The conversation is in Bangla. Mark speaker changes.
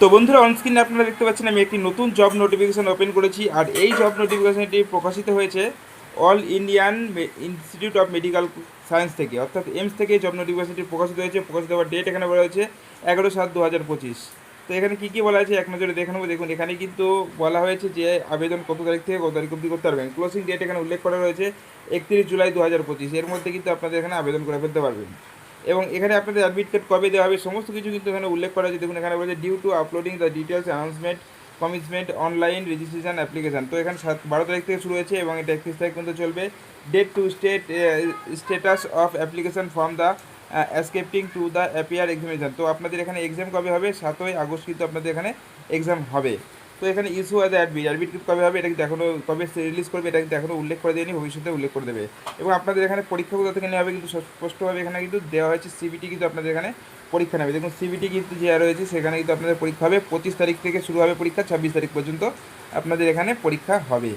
Speaker 1: তো বন্ধুরা, অনস্ক্রিনে আপনারা দেখতে পাচ্ছেন আমি একটি নতুন জব নোটিফিকেশান ওপেন করেছি। আর এই জব নোটিফিকেশানটি প্রকাশিত হয়েছে all Indian institute of medical science থেকে, অর্থাৎ এইমস থেকে জব নোটিফিকেশানটি প্রকাশিত হয়েছে। প্রকাশিত হওয়ার ডেট এখানে বলা হয়েছে 11/7/2025। তো এখানে কী কী বলা হয়েছে এক নজরে দেখে নেবো। দেখুন, এখানে কিন্তু বলা হয়েছে যে আবেদন কত তারিখ থেকে কত তারিখ অবধি করতে পারবেন। ক্লোজিং ডেট এখানে উল্লেখ করা রয়েছে 31 জুলাই 2025। এর মধ্যে কিন্তু আপনাদের এখানে আবেদন করে ফেলতে পারবেন। এবং এখানে আপনাদের অ্যাডমিট কার্ড কবে দেওয়া হবে সমস্ত কিছু কিন্তু এখানে উল্লেখ করা আছে। দেখুন, এখানে বলেছে due to uploading the details announcement commitment online registration application. তো এখানে 12 তারিখ থেকে শুরু হয়েছে এবং এটা 31 তারিখ পর্যন্ত চলবে। Date to status of application from the accepting to the appear examination. তো আপনাদের এখানে এক্সাম কবে হবে? 7ই আগস্ট কিন্তু আপনাদের এখানে এক্সাম হবে। তো এখানে ইস্যু আছে অ্যাডমিট কবে হবে এটা কিন্তু এখনও, কবে রিলিজ করবে এটা কিন্তু এখনও উল্লেখ করে দেয়নি, ভবিষ্যতে উল্লেখ করে দেবে। এবং আপনাদের এখানে পরীক্ষা কোথা থেকে নেওয়া হবে কিন্তু স্পষ্টভাবে এখানে কিন্তু দেওয়া হয়েছে। সিবিটি কিন্তু আপনাদের এখানে পরীক্ষা নেবে। দেখুন, সিবিটি কিন্তু যে রয়েছে সেখানে কিন্তু আপনাদের পরীক্ষা হবে 25 তারিখ থেকে শুরু হবে পরীক্ষা, 26 তারিখ পর্যন্ত আপনাদের এখানে পরীক্ষা হবে।